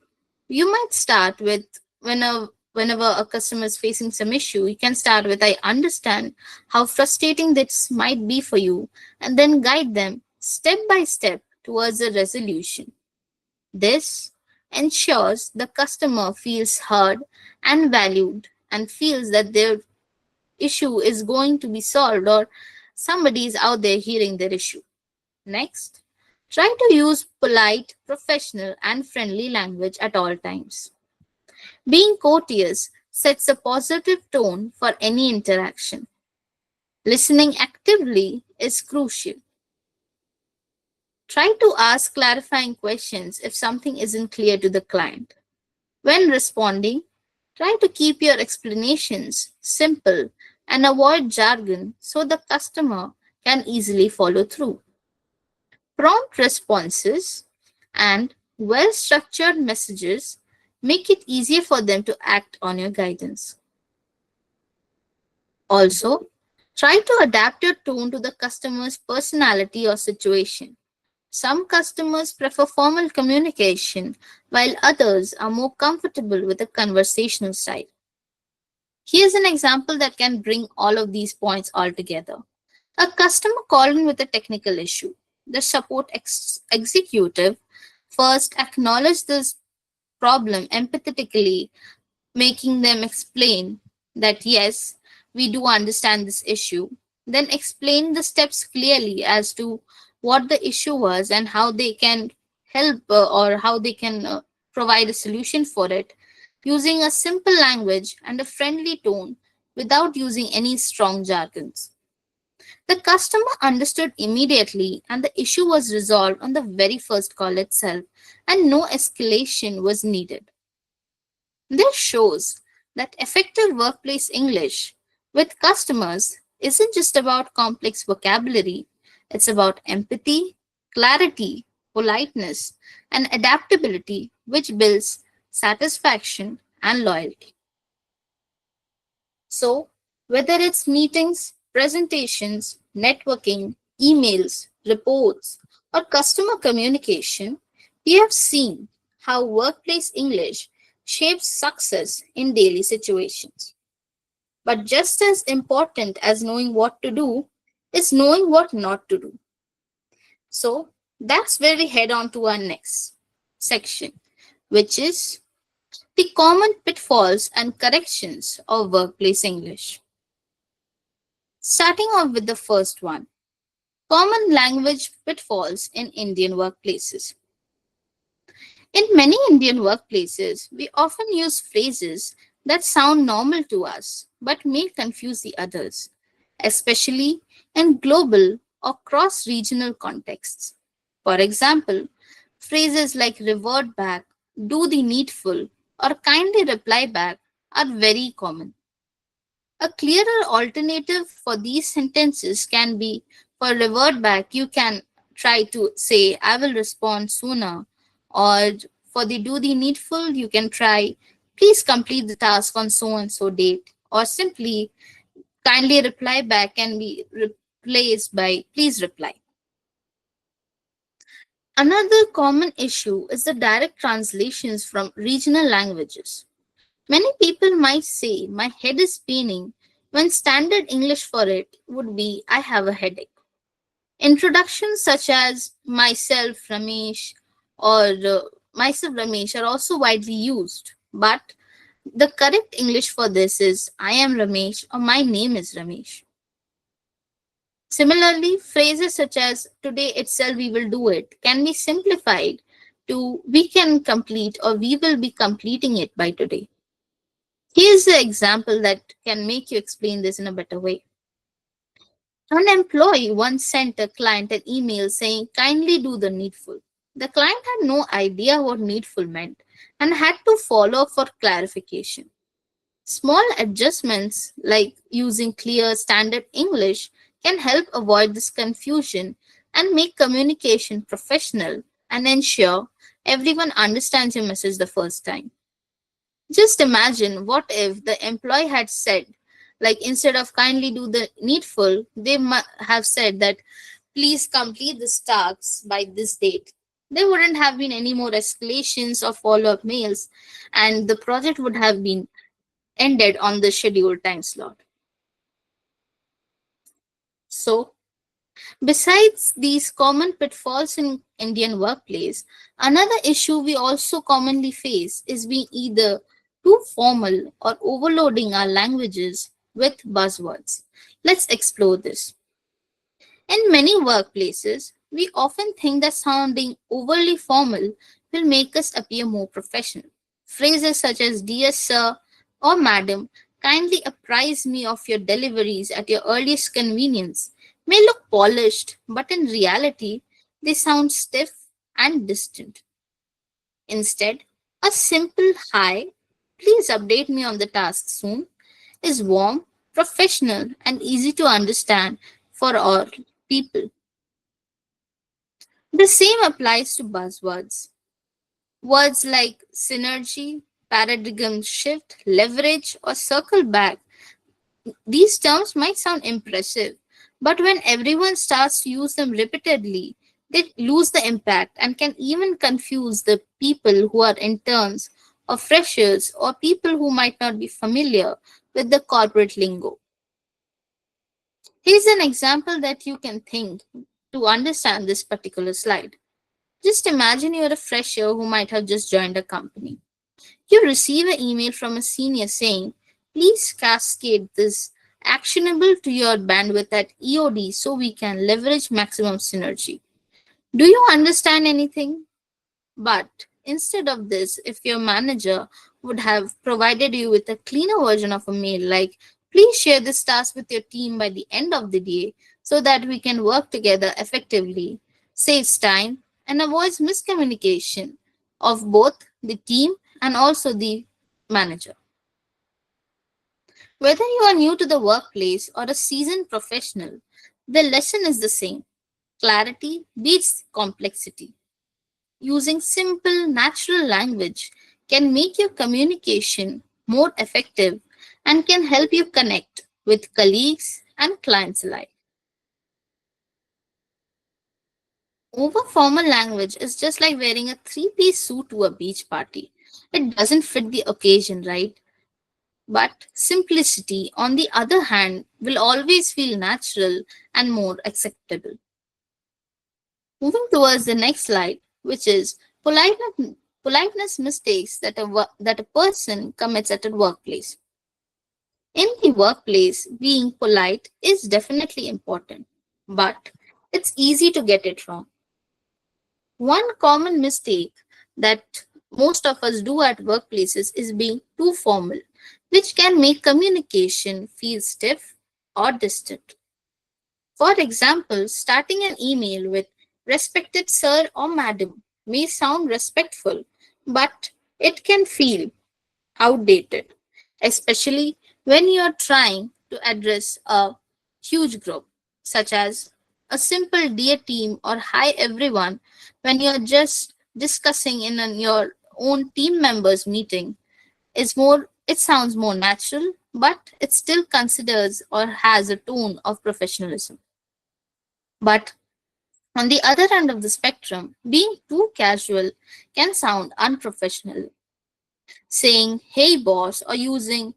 you might start with whenever a customer is facing some issue, you can start with I understand how frustrating this might be for you, and then guide them step by step towards a resolution. This ensures the customer feels heard and valued and feels that their issue is going to be solved or somebody is out there hearing their issue. Next, try to use polite, professional, and friendly language at all times. Being courteous sets a positive tone for any interaction. Listening actively is crucial. Try to ask clarifying questions if something isn't clear to the client. When responding, try to keep your explanations simple and avoid jargon so the customer can easily follow through. Prompt responses and well structured messages make it easier for them to act on your guidance. Also, try to adapt your tone to the customer's personality or situation. Some customers prefer formal communication, while others are more comfortable with a conversational style. Here's an example that can bring all of these points all together. A customer called in with a technical issue. The support executive first acknowledged this problem empathetically, making them explain that yes, we do understand this issue. then explain the steps clearly as to what the issue was and how they can help or how they can provide a solution for it using a simple language and a friendly tone without using any strong jargons. The customer understood immediately and the issue was resolved on the very first call itself, and no escalation was needed. This shows that effective workplace English with customers isn't just about complex vocabulary, it's about empathy, clarity, politeness, and adaptability, which builds satisfaction and loyalty. So, whether it's meetings, presentations, networking, emails, reports, or customer communication, we have seen how workplace English shapes success in daily situations. But just as important as knowing what to do is knowing what not to do. So, that's where we head on to our next section, which is the common pitfalls and corrections of workplace English. Starting off with the first one, common language pitfalls in Indian workplaces. In many Indian workplaces, we often use phrases that sound normal to us but may confuse the others, especially in global or cross regional contexts. For example, phrases like revert back, do the needful, or kindly reply back are very common. A clearer alternative for these sentences can be for revert back, you can try to say, I will respond sooner. Or for the do the needful, you can try, please complete the task on so and so date. Or simply, kindly reply back can be replaced by please reply. Another common issue is the direct translations from regional languages. Many people might say, my head is paining, when standard English for it would be, I have a headache. Introductions such as myself, Ramesh, or myself, Ramesh are also widely used, but the correct English for this is, I am Ramesh or my name is Ramesh. Similarly, phrases such as today itself we will do it can be simplified to we can complete or we will be completing it by today. Here's an example that can make you explain this in a better way. An employee once sent a client an email saying, kindly do the needful. The client had no idea what needful meant and had to follow up for clarification. Small adjustments like using clear standard English can help avoid this confusion and make communication professional and ensure everyone understands your message the first time. Just imagine what if the employee had said, like instead of kindly do the needful, they might have said that please complete this task by this date. There wouldn't have been any more escalations or follow up mails, and the project would have been ended on the scheduled time slot. So, besides these common pitfalls in Indian workplace, another issue we also commonly face is being either too formal or overloading our languages with buzzwords. Let's explore this. In many workplaces, we often think that sounding overly formal will make us appear more professional. Phrases such as dear sir or madam, kindly apprise me of your deliveries at your earliest convenience may look polished, but in reality, they sound stiff and distant. Instead, a simple hi, please update me on the task soon, is warm, professional, and easy to understand for all people. The same applies to buzzwords. Words like synergy, paradigm shift, leverage, or circle back, these terms might sound impressive, but when everyone starts to use them repeatedly, they lose the impact and can even confuse the people who are interns or freshers or people who might not be familiar with the corporate lingo. Here's an example that you can think to understand this particular slide. Just imagine you're a fresher who might have just joined a company. You receive an email from a senior saying, please cascade this actionable to your bandwidth at EOD so we can leverage maximum synergy. Do you understand anything? But instead of this, if your manager would have provided you with a cleaner version of a mail like, please share this task with your team by the end of the day so that we can work together effectively, saves time, and avoids miscommunication of both the team and also the manager. Whether you are new to the workplace or a seasoned professional, the lesson is the same. Clarity beats complexity. Using simple, natural language can make your communication more effective and can help you connect with colleagues and clients alike. Over formal language is just like wearing a three-piece suit to a beach party. It doesn't fit the occasion, right? But simplicity, on the other hand, will always feel natural and more acceptable. Moving towards the next slide, which is politeness mistakes that a person commits at a workplace. In the workplace, being polite is definitely important, but it's easy to get it wrong. One common mistake that most of us do at workplaces is being too formal, which can make communication feel stiff or distant. For example, starting an email with respected sir or madam may sound respectful, but it can feel outdated, especially when you're trying to address a huge group, such as a simple dear team or hi everyone when you're just discussing in your own team members meeting it sounds more natural, but it still considers or has a tone of professionalism. But on the other end of the spectrum, being too casual can sound unprofessional. Saying, hey boss, or using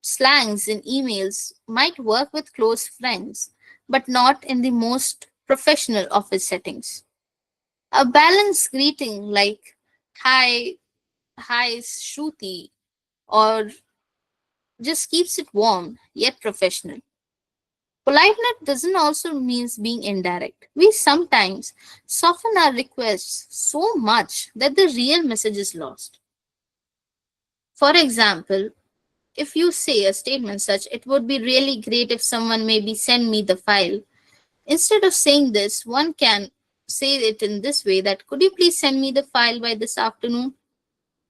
slangs in emails might work with close friends, but not in the most professional office settings. A balanced greeting like, hi, hi, Shruti, or just keeps it warm yet professional. Politeness doesn't also means being indirect. We sometimes soften our requests so much that the real message is lost. For example, if you say a statement such, it would be really great if someone maybe send me the file. Instead of saying this, one can say it in this way that could you please send me the file by this afternoon?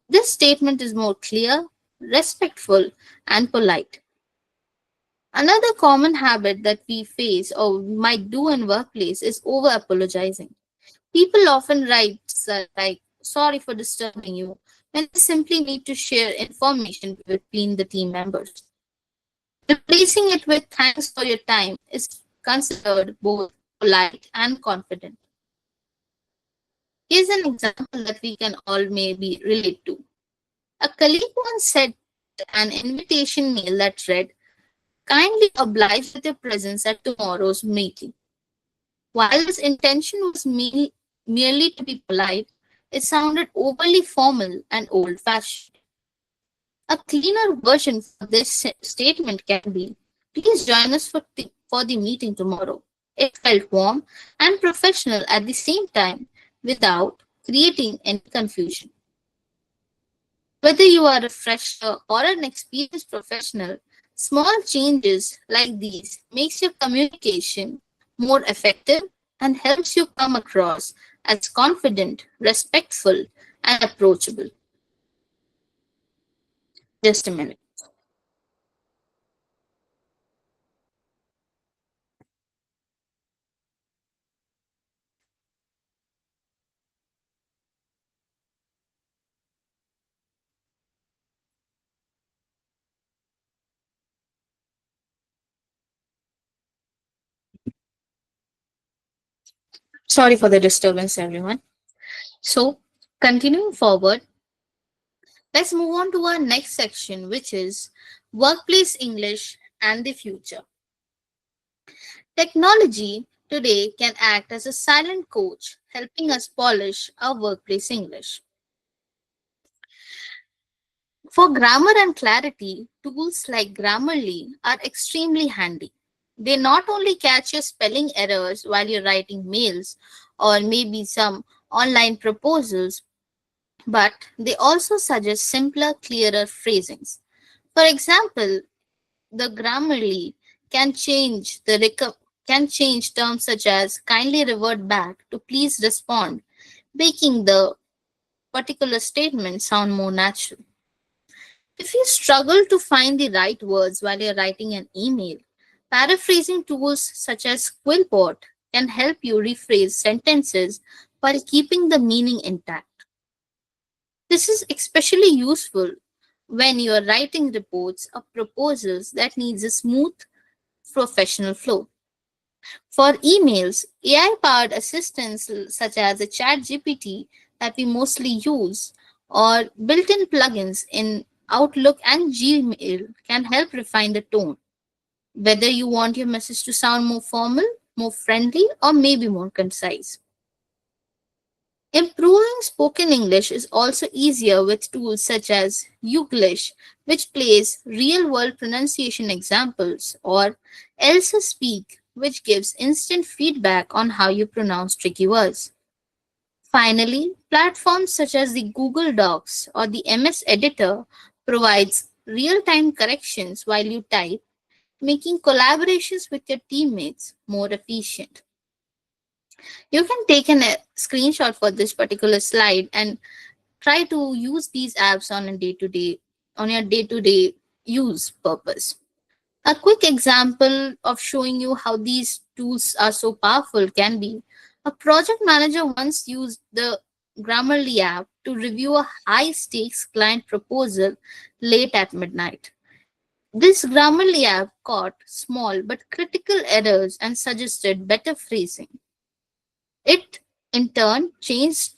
This statement is more clear, respectful, and polite. Another common habit that we face or might do in workplace is over apologizing. People often write like, sorry for disturbing you, when they simply need to share information between the team members. Replacing it with thanks for your time is considered both polite and confident. Here's an example that we can all maybe relate to. A colleague once sent an invitation mail that read, kindly oblige with your presence at tomorrow's meeting. While his intention was merely to be polite, it sounded overly formal and old fashioned. A cleaner version for this statement can be, please join us for the meeting tomorrow. It felt warm and professional at the same time without creating any confusion. Whether you are a fresher or an experienced professional, small changes like these makes your communication more effective and helps you come across as confident, respectful, and approachable. Just a minute. Sorry for the disturbance, everyone. So, continuing forward, let's move on to our next section, which is workplace English and the future. Technology today can act as a silent coach, helping us polish our workplace English. For grammar and clarity, tools like Grammarly are extremely handy. They not only catch your spelling errors while you're writing mails or maybe some online proposals, but they also suggest simpler, clearer phrasings. For example, the Grammarly can can change terms such as kindly revert back to please respond, making the particular statement sound more natural. If you struggle to find the right words while you're writing an email, paraphrasing tools such as Quillbot can help you rephrase sentences while keeping the meaning intact. This is especially useful when you are writing reports or proposals that needs a smooth professional flow. For emails, AI-powered assistants such as a ChatGPT that we mostly use or built-in plugins in Outlook and Gmail can help refine the tone, whether you want your message to sound more formal, more friendly, or maybe more concise. Improving spoken English is also easier with tools such as Youglish, which plays real world pronunciation examples, or Elsa Speak, which gives instant feedback on how you pronounce tricky words. Finally, platforms such as the Google Docs or the MS Editor provides real-time corrections while you type, making collaborations with your teammates more efficient. You can take a screenshot for this particular slide and try to use these apps on your day-to-day use purpose. A quick example of showing you how these tools are so powerful can be a project manager once used the Grammarly app to review a high stakes client proposal late at midnight. This Grammarly app caught small but critical errors and suggested better phrasing. It in turn changed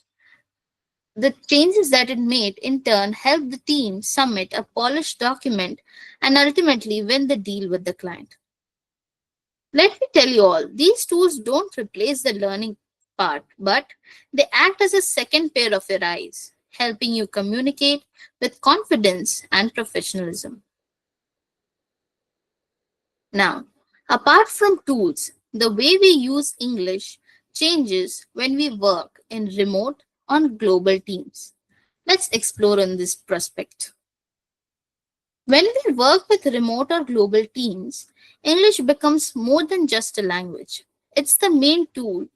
The changes that it made in turn helped the team submit a polished document and ultimately win the deal with the client. Let me tell you all, these tools don't replace the learning part, but they act as a second pair of your eyes, helping you communicate with confidence and professionalism. Now, apart from tools, the way we use English changes when we work in remote or global teams. Let's explore on this prospect. When we work with remote or global teams, English becomes more than just a language. It's the main tool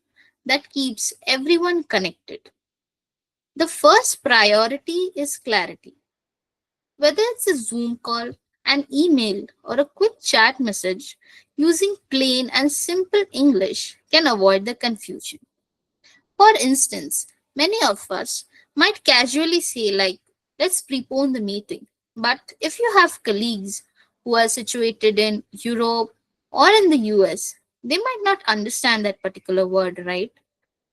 that keeps everyone connected. The first priority is clarity. Whether it's a Zoom call, an email, or a quick chat message, using plain and simple English can avoid the confusion. For instance, many of us might casually say, like, let's prepone the meeting. But if you have colleagues who are situated in Europe or in the US, they might not understand that particular word, right?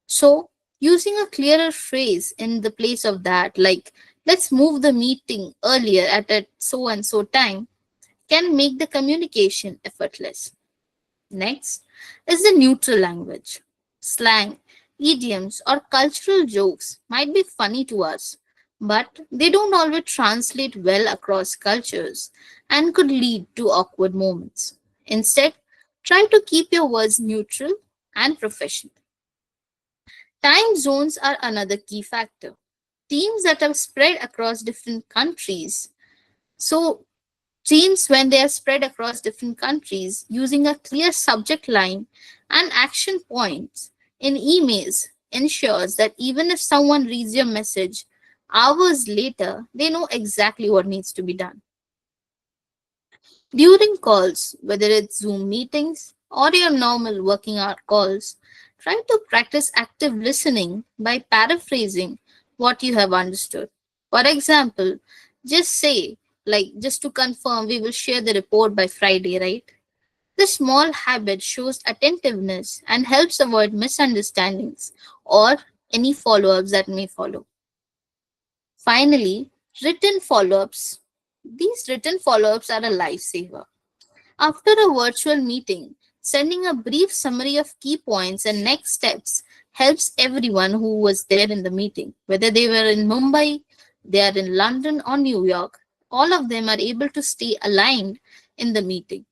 So, using a clearer phrase in the place of that, like, let's move the meeting earlier at a so and so time, can make the communication effortless. Next is the neutral language. Slang, idioms, or cultural jokes might be funny to us, but they don't always translate well across cultures and could lead to awkward moments. Instead, try to keep your words neutral and professional. Time zones are another key factor. Teams that are spread across different countries. So, teams, when they are spread across different countries, using a clear subject line and action points in emails ensures that even if someone reads your message hours later, they know exactly what needs to be done. During calls, whether it's Zoom meetings or your normal working hour calls, try to practice active listening by paraphrasing what you have understood. For example, just say, like, just to confirm, we will share the report by Friday, right? This small habit shows attentiveness and helps avoid misunderstandings or any follow ups that may follow. Finally, written follow ups. These written follow ups are a lifesaver. After a virtual meeting, sending a brief summary of key points and next steps helps everyone who was there in the meeting, whether they were in Mumbai, they are in London or New York. all of them are able to stay aligned in the meeting.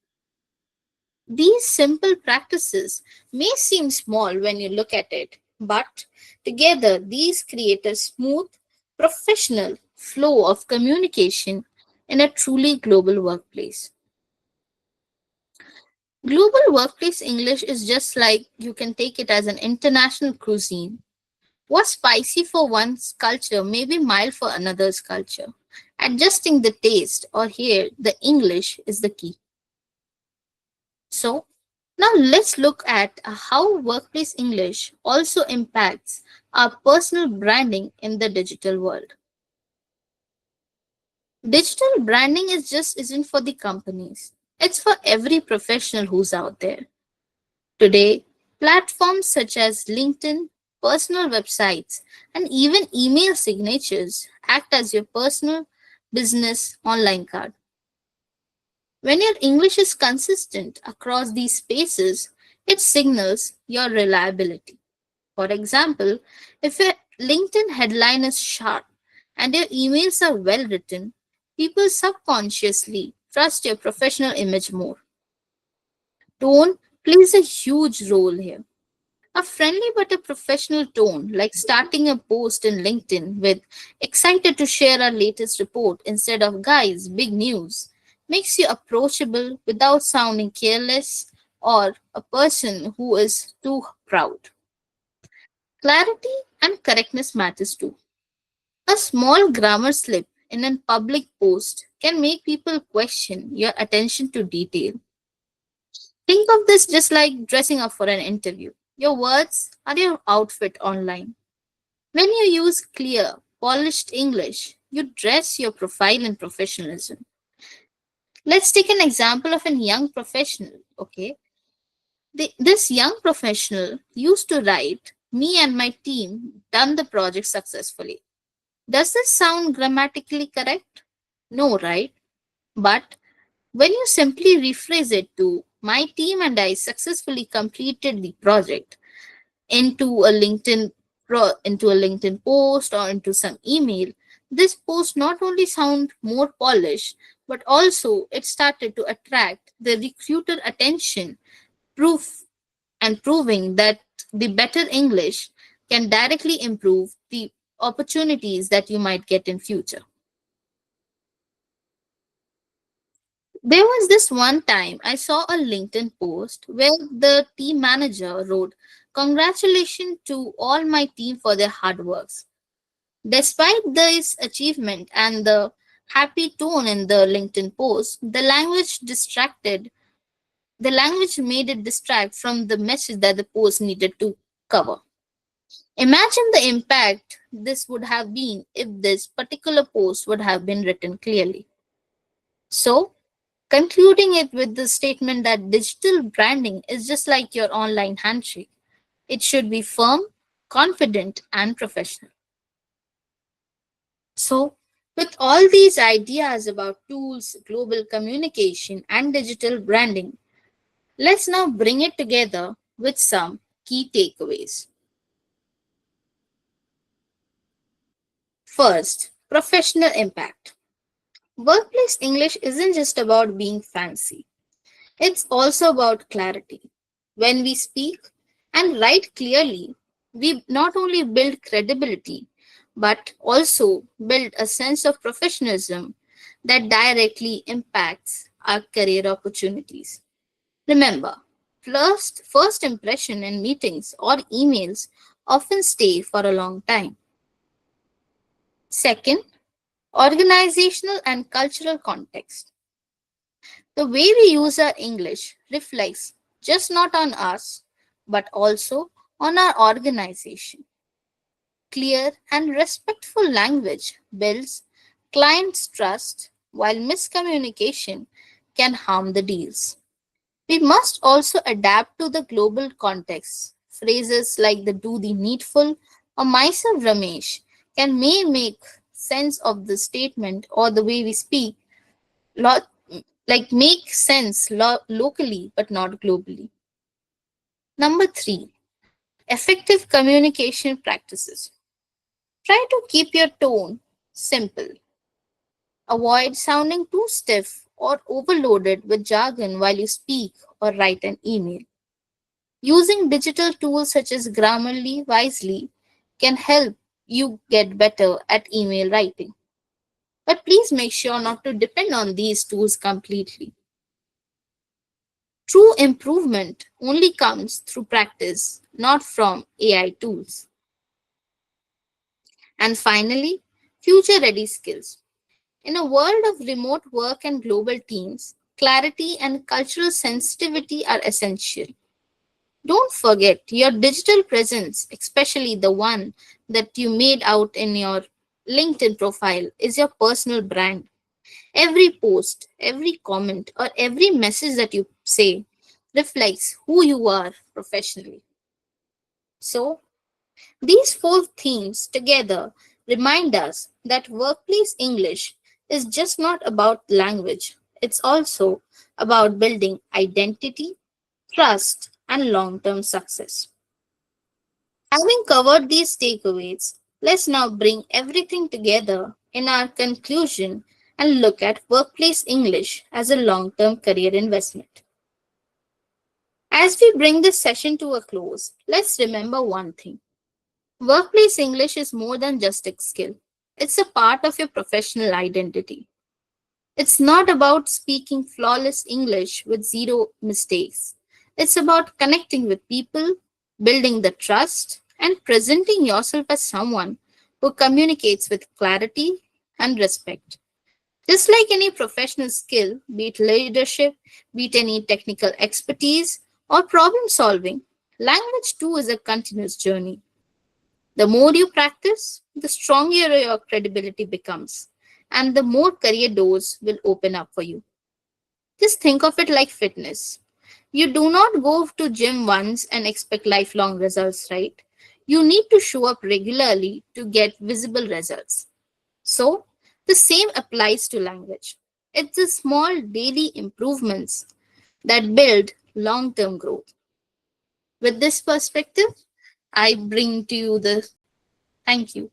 These simple practices may seem small when you look at it, but together these create a smooth, professional flow of communication in a truly global workplace. Global workplace English is just like you can take it as an international cuisine. What's spicy for one's culture may be mild for another's culture. Adjusting the taste or here the English is the key. So, now let's look at how workplace English also impacts our personal branding in the digital world. Digital branding is just isn't for the companies. It's for every professional who's out there. Today, platforms such as LinkedIn, personal websites, and even email signatures act as your personal business online card. When your English is consistent across these spaces, it signals your reliability. For example, if a LinkedIn headline is sharp and your emails are well written, people subconsciously trust your professional image more. Tone plays a huge role here. A friendly but a professional tone, like starting a post in LinkedIn with excited to share our latest report instead of guys, big news, makes you approachable without sounding careless or a person who is too proud. Clarity and correctness matters too. A small grammar slip in a public post can make people question your attention to detail. Think of this just like dressing up for an interview. Your words are your outfit online. When you use clear, polished English, you dress your profile in professionalism. Let's take an example of a young professional, okay? This young professional used to write, "Me and my team done the project successfully." Does this sound grammatically correct? No, right? But when you simply rephrase it to, "My team and I successfully completed the project," into a into a LinkedIn post or into some email, this post not only sound more polished, but also it started to attract the recruiter attention, proof and proving that the better English can directly improve the opportunities that you might get in future. There was this one time I saw a LinkedIn post where the team manager wrote, "Congratulations to all my team for their hard works." Despite this achievement and the happy tone in the LinkedIn post, the language made it distract from the message that the post needed to cover. Imagine the impact this would have been if this particular post would have been written clearly. So, concluding it with the statement that digital branding is just like your online handshake. It should be firm, confident, and professional. So, with all these ideas about tools, global communication, and digital branding, let's now bring it together with some key takeaways. First, professional impact. Workplace English isn't just about being fancy, it's also about clarity. When we speak and write clearly, we not only build credibility, but also build a sense of professionalism that directly impacts our career opportunities. Remember, first impression in meetings or emails often stay for a long time. Second, organizational and cultural context. The way we use our English reflects just not on us, but also on our organization. Clear and respectful language builds clients' trust, while miscommunication can harm the deals. We must also adapt to the global context. Phrases like the "do the needful" or "myself Ramesh" may make sense of the statement or the way we speak, lo- make sense locally but not globally. Number three, effective communication practices. Try to keep your tone simple, Avoid sounding too stiff or overloaded with jargon while you speak or write an email. Using digital tools such as Grammarly wisely can help you get better at email writing. But please make sure not to depend on these tools completely. True improvement only comes through practice, not from AI tools. And finally, future ready skills. In a world of remote work and global teams, clarity and cultural sensitivity are essential. Don't forget your digital presence, especially the one that you made out in your LinkedIn profile, is your personal brand. Every post, every comment, or every message that you say reflects who you are professionally. So, these four themes together remind us that workplace English is just not about language, it's also about building identity, trust, and long term success. Having covered these takeaways, let's now bring everything together in our conclusion and look at workplace English as a long term career investment. As we bring this session to a close, let's remember one thing: workplace English is more than just a skill, it's a part of your professional identity. It's not about speaking flawless English with zero mistakes. It's about connecting with people, building the trust, and presenting yourself as someone who communicates with clarity and respect. Just like any professional skill, be it leadership, be it any technical expertise, or problem solving, language too is a continuous journey. The more you practice, the stronger your credibility becomes, and the more career doors will open up for you. Just think of it like fitness. You do not go to gym once and expect lifelong results, right? You need to show up regularly to get visible results. So, the same applies to language. It's the small daily improvements that build long-term growth. With this perspective, I bring to you the thank you.